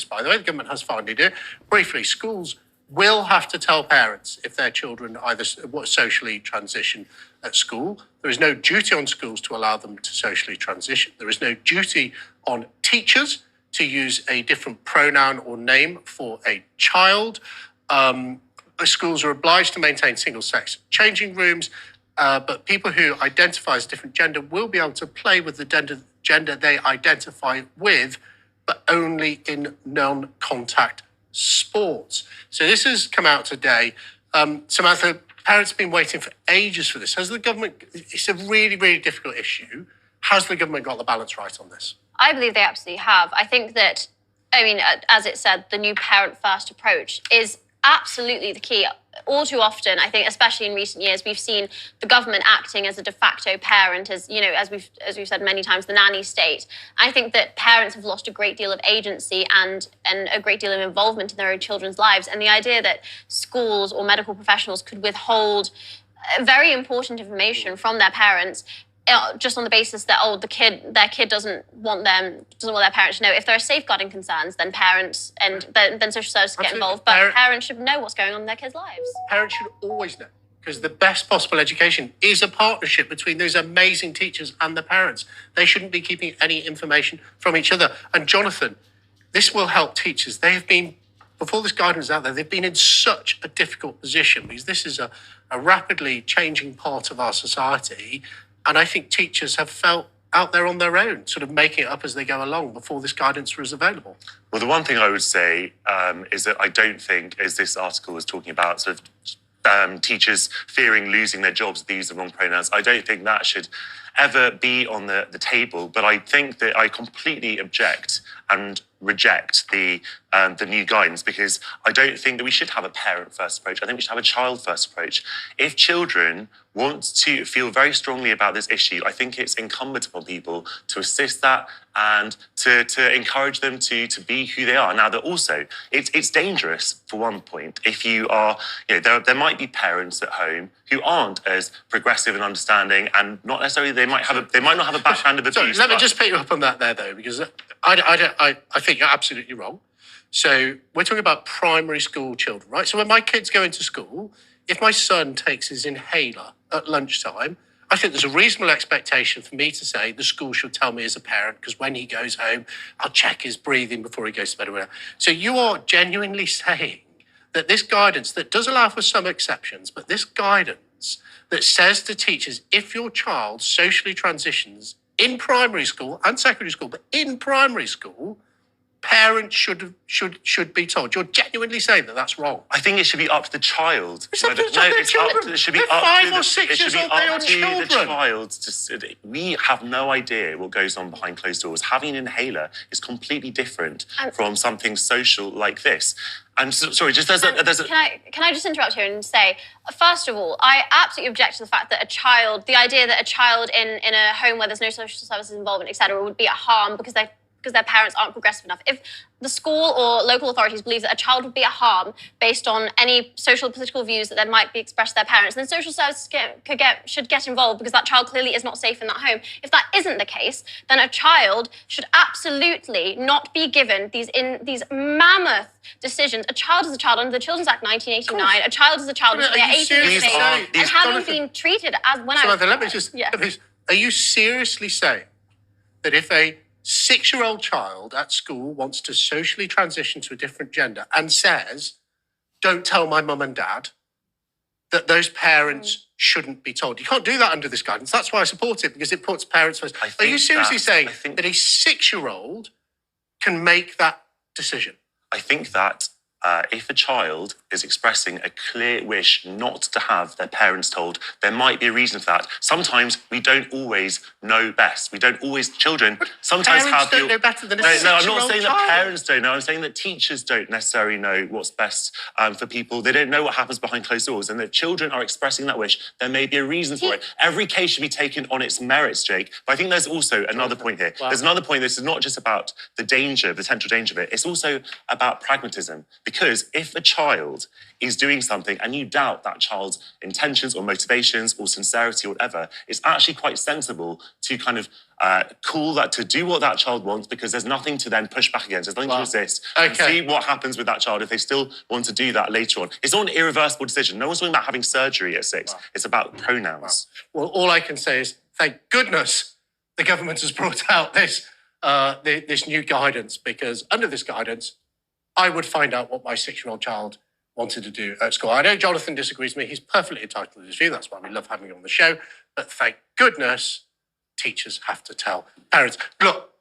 by the way, the government has funded it. Briefly, schools will have to tell parents if their children either socially transition at school. There is no duty on schools to allow them to socially transition. There is no duty on teachers to use a different pronoun or name for a child. Schools are obliged to maintain single-sex changing rooms, but people who identify as different gender will be able to play with the gender they identify with, but only in non-contact sports. So this has come out today. Samantha, parents have been waiting for ages for this. Has the government, it's a really, really difficult issue. Has the government got the balance right on this? I believe they absolutely have. I think that, as it said, the new parent-first approach is absolutely the key. All too often, I think, especially in recent years, we've seen the government acting as a de facto parent, as we've said many times, the nanny state. I think that parents have lost a great deal of agency and a great deal of involvement in their own children's lives. And the idea that schools or medical professionals could withhold very important information from their parents just on the basis that their kid doesn't want their parents to know. If there are safeguarding concerns, then parents and then social services get involved. But parents should know what's going on in their kids' lives. Parents should always know, because the best possible education is a partnership between those amazing teachers and the parents. They shouldn't be keeping any information from each other. And Jonathan, this will help teachers. They have been, before this guidance is out there, they've been in such a difficult position because this is a rapidly changing part of our society. And I think teachers have felt out there on their own, sort of making it up as they go along before this guidance was available. Well, the one thing I would say is that I don't think, as this article was talking about, sort of teachers fearing losing their jobs, these are the wrong pronouns. I don't think that should ever be on the table. But I think that I completely object and reject the new guidance, because I don't think that we should have a parent-first approach. I think we should have a child-first approach. If children want to feel very strongly about this issue, I think it's incumbent upon people to assist that and to encourage them to be who they are. Now, that also, it's dangerous, for one point, if you are, there might be parents at home who aren't as progressive and understanding, and not necessarily they might not have a background of abuse. Let me just pick you up on that there, though, because I think you're absolutely wrong. So we're talking about primary school children, right? So when my kids go into school, if my son takes his inhaler at lunchtime, I think there's a reasonable expectation for me to say the school should tell me as a parent, because when he goes home, I'll check his breathing before he goes to bed or whatever. So you are genuinely saying that this guidance that does allow for some exceptions, but this guidance that says to teachers, if your child socially transitions in primary school and secondary school, but in primary school, parents should be told. You're genuinely saying that that's wrong. I think it should be up to the child. It should be up 5 or 6 years old. They are children. The child. We have no idea what goes on behind closed doors. Having an inhaler is completely different from something social like this. And sorry, just there's a. Can I just interrupt here and say, first of all, I absolutely object to the fact that the idea that a child in a home where there's no social services involvement, etc., would be at harm because their parents aren't progressive enough. If the school or local authorities believe that a child would be at harm based on any social political views that there might be expressed to their parents, then social services should get involved, because that child clearly is not safe in that home. If that isn't the case, then a child should absolutely not be given these mammoth decisions. A child is a child under the Children's Act 1989. A child is a child until they're 18 years of age and haven't been treated as when Samantha, let me just... Yeah. Are you seriously saying that if a 6-year-old child at school wants to socially transition to a different gender and says, don't tell my mum and dad, that those parents shouldn't be told? You can't do that under this guidance. That's why I support it, because it puts parents first. Are you seriously saying that a 6-year-old can make that decision? I think that if a child is expressing a clear wish not to have their parents told, there might be a reason for that. Sometimes we don't always know best. Children sometimes parents don't know better than a 6-year-old child. No, I'm not saying child. that parents don't know. I'm saying that teachers don't necessarily know what's best for people. They don't know what happens behind closed doors. And if children are expressing that wish, there may be a reason for it. Every case should be taken on its merits, Jake. But I think there's also another point here. Wow. There's another point. This is not just about the danger, the potential danger of it. It's also about pragmatism. Because Because if a child is doing something and you doubt that child's intentions or motivations or sincerity or whatever, it's actually quite sensible to kind of call that, to do what that child wants, because there's nothing to then push back against. There's nothing to resist. And see what happens with that child if they still want to do that later on. It's not an irreversible decision. No one's talking about having surgery at 6. It's about pronouns. Well, all I can say is, thank goodness the government has brought out this new guidance, because under this guidance, I would find out what my 6-year-old child wanted to do at school. I know Jonathan disagrees with me. He's perfectly entitled to his view. That's why we love having him on the show. But thank goodness teachers have to tell parents. Look,